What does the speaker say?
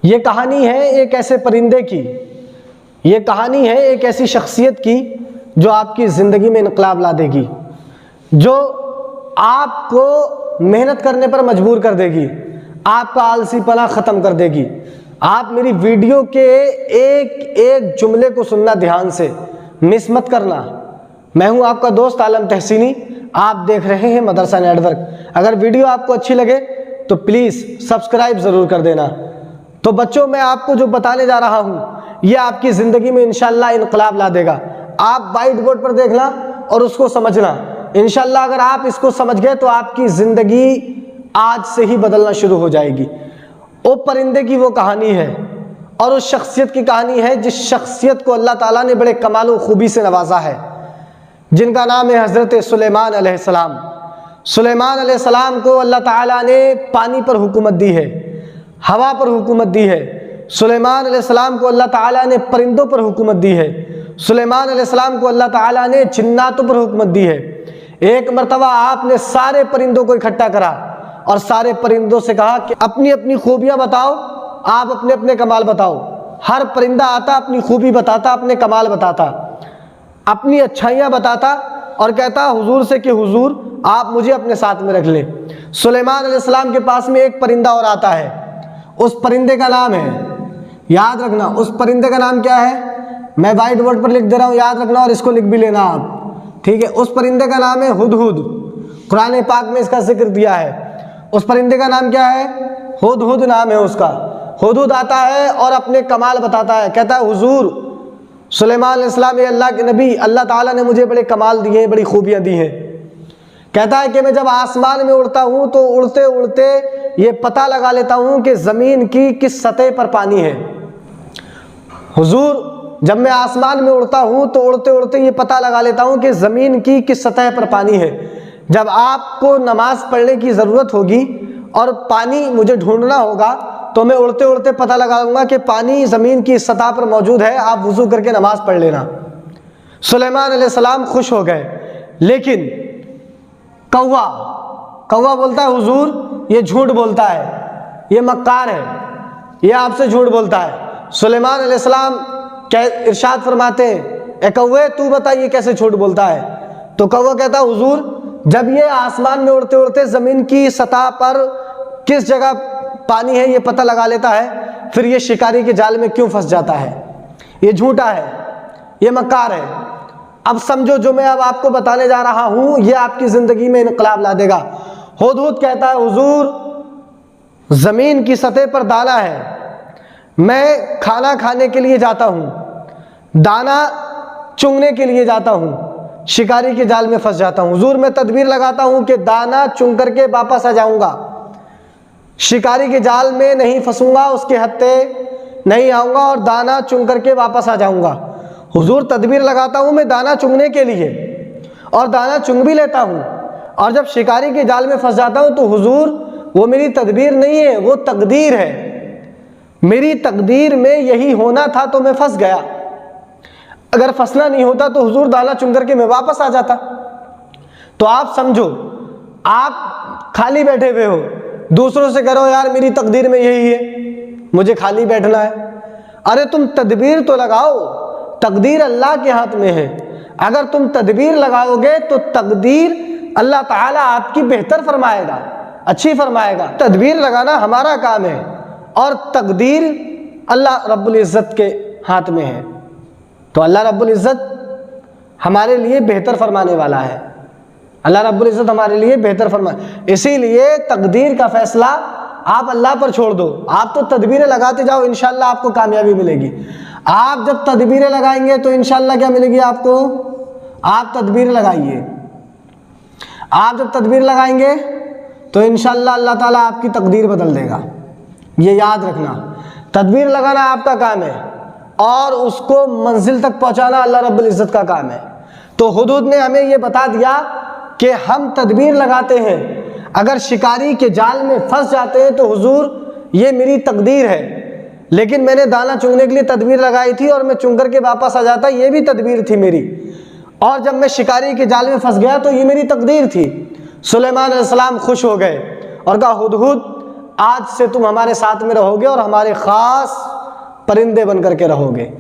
یہ کہانی ہے ایک ایسے پرندے کی، یہ کہانی ہے ایک ایسی شخصیت کی جو آپ کی زندگی میں انقلاب لا دے گی، جو آپ کو محنت کرنے پر مجبور کر دے گی، آپ کا آلسی پنا ختم کر دے گی۔ آپ میری ویڈیو کے ایک ایک جملے کو سننا دھیان سے، مس مت کرنا۔ میں ہوں آپ کا دوست عالم تحسینی، آپ دیکھ رہے ہیں مدرسہ نیٹ ورک۔ اگر ویڈیو آپ کو اچھی لگے تو پلیز سبسکرائب ضرور کر دینا۔ تو بچوں، میں آپ کو جو بتانے جا رہا ہوں یہ آپ کی زندگی میں انشاءاللہ انقلاب لا دے گا۔ آپ وائٹ بورڈ پر دیکھنا اور اس کو سمجھنا۔ انشاءاللہ اگر آپ اس کو سمجھ گئے تو آپ کی زندگی آج سے ہی بدلنا شروع ہو جائے گی۔ وہ پرندے کی وہ کہانی ہے اور اس شخصیت کی کہانی ہے جس شخصیت کو اللہ تعالیٰ نے بڑے کمال و خوبی سے نوازا ہے، جن کا نام ہے حضرت سلیمان علیہ السلام۔ سلیمان علیہ السلام کو اللہ تعالیٰ نے پانی پر حکومت دی ہے، ہوا پر حکومت دی ہے۔ سلیمان علیہ السلام کو اللہ تعالیٰ نے پرندوں پر حکومت دی ہے۔ سلیمان علیہ السلام کو اللہ تعالیٰ نے جناتوں پر حکومت دی ہے۔ ایک مرتبہ آپ نے سارے پرندوں کو اکٹھا کرا اور سارے پرندوں سے کہا کہ اپنی اپنی خوبیاں بتاؤ، آپ اپنے اپنے کمال بتاؤ۔ ہر پرندہ آتا اپنی خوبی بتاتا، اپنے کمال بتاتا، اپنی اچھائیاں بتاتا اور کہتا حضور سے کہ حضور آپ مجھے اپنے ساتھ میں رکھ لیں۔ سلیمان علیہ السلام کے پاس میں ایک پرندہ اور آتا ہے، اس پرندے کا نام ہے، یاد رکھنا اس پرندے کا نام کیا ہے، میں وائٹ بورڈ پر لکھ دے رہا ہوں، یاد رکھنا اور اس کو لکھ بھی لینا آپ، ٹھیک ہے۔ اس پرندے کا نام ہے ہدہد، قرآن پاک میں اس کا ذکر دیا ہے۔ اس پرندے کا نام کیا ہے؟ ہدہد نام ہے اس کا۔ ہدہد آتا ہے اور اپنے کمال بتاتا ہے، کہتا ہے حضور سلیمان علیہ السلام، یہ اللہ کے نبی، اللہ تعالیٰ نے مجھے بڑے کمال دیے ہیں، بڑی خوبیاں دی ہیں۔ کہتا ہے کہ میں جب آسمان میں اڑتا ہوں تو اڑتے اڑتے یہ پتہ لگا لیتا ہوں کہ زمین کی کس سطح پر پانی ہے۔ حضور جب میں آسمان میں اڑتا ہوں تو اڑتے اڑتے یہ پتہ لگا لیتا ہوں کہ زمین کی کس سطح پر پانی ہے۔ جب آپ کو نماز پڑھنے کی ضرورت ہوگی اور پانی مجھے ڈھونڈنا ہوگا تو میں اڑتے اڑتے پتہ لگاؤں گا کہ پانی زمین کی سطح پر موجود ہے، آپ وضو کر کے نماز پڑھ لینا۔ سلیمان علیہ السلام خوش ہو گئے، لیکن کوا بولتا ہے حضور یہ جھوٹ بولتا ہے، یہ مکار ہے، یہ آپ سے جھوٹ بولتا ہے۔ سلیمان علیہ السلام ارشاد فرماتے ہیں اے کوے تو بتا یہ کیسے جھوٹ بولتا ہے؟ تو کوا کہتا ہے حضور جب یہ آسمان میں اڑتے اڑتے زمین کی سطح پر کس جگہ پانی ہے یہ پتہ لگا لیتا ہے، پھر یہ شکاری کے جال میں کیوں پھنس جاتا ہے؟ یہ جھوٹا ہے، یہ مکار ہے۔ اب سمجھو جو میں اب آپ کو بتانے جا رہا ہوں یہ آپ کی زندگی میں انقلاب لا دے گا۔ ہدہد کہتا ہے حضور زمین کی سطح پر دانا ہے، میں کھانا کھانے کے لیے جاتا ہوں، دانا چنگنے کے لیے جاتا ہوں، شکاری کے جال میں پھنس جاتا ہوں۔ حضور میں تدبیر لگاتا ہوں کہ دانا چن کر کے واپس آ جاؤں گا، شکاری کے جال میں نہیں پھنسوں گا، اس کے ہتھے نہیں آؤں گا اور دانا چن کر کے واپس آ جاؤں گا۔ حضور تدبیر لگاتا ہوں میں دانا چنگنے کے لیے اور دانا چنگ بھی لیتا ہوں، اور جب شکاری کے جال میں پھنس جاتا ہوں تو حضور وہ میری تدبیر نہیں ہے، وہ تقدیر ہے، میری تقدیر میں یہی ہونا تھا تو میں پھنس گیا، اگر پھنسنا نہیں ہوتا تو حضور دانا چن کر کے میں واپس آ جاتا۔ تو آپ سمجھو آپ خالی بیٹھے ہوئے ہو، دوسروں سے کہہ رہے ہو یار میری تقدیر میں یہی ہے، مجھے خالی بیٹھنا ہے۔ ارے تم تدبیر تو لگاؤ، تقدیر اللہ کے ہاتھ میں ہے، اگر تم تدبیر لگاؤ گے تو تقدیر اللہ تعالیٰ آپ کی بہتر فرمائے گا، اچھی فرمائے گا۔ تدبیر لگانا ہمارا کام ہے اور تقدیر اللہ رب العزت کے ہاتھ میں ہے، تو اللہ رب العزت ہمارے لیے بہتر فرمانے والا ہے، اللہ رب العزت ہمارے لیے بہتر فرمائے۔ اسی لیے تقدیر کا فیصلہ آپ اللہ پر چھوڑ دو، آپ تو تدبیریں لگاتے جاؤ، انشاءاللہ آپ کو کامیابی ملے گی۔ آپ جب تدبیریں لگائیں گے تو انشاءاللہ کیا ملے گی آپ کو؟ آپ تدبیر لگائیے، آپ جب تدبیر لگائیں گے تو انشاءاللہ اللہ تعالیٰ آپ کی تقدیر بدل دے گا، یہ یاد رکھنا۔ تدبیر لگانا آپ کا کام ہے اور اس کو منزل تک پہنچانا اللہ رب العزت کا کام ہے۔ تو ہدہد نے ہمیں یہ بتا دیا کہ ہم تدبیر لگاتے ہیں، اگر شکاری کے جال میں پھنس جاتے ہیں تو حضور یہ میری تقدیر ہے، لیکن میں نے دانا چنگنے کے لیے تدبیر لگائی تھی اور میں چن کر کے واپس آ جاتا، یہ بھی تدبیر تھی میری، اور جب میں شکاری کے جال میں پھنس گیا تو یہ میری تقدیر تھی۔ سلیمان علیہ السلام خوش ہو گئے اور کہا ہدہد آج سے تم ہمارے ساتھ میں رہو گے اور ہمارے خاص پرندے بن کر کے رہو گے۔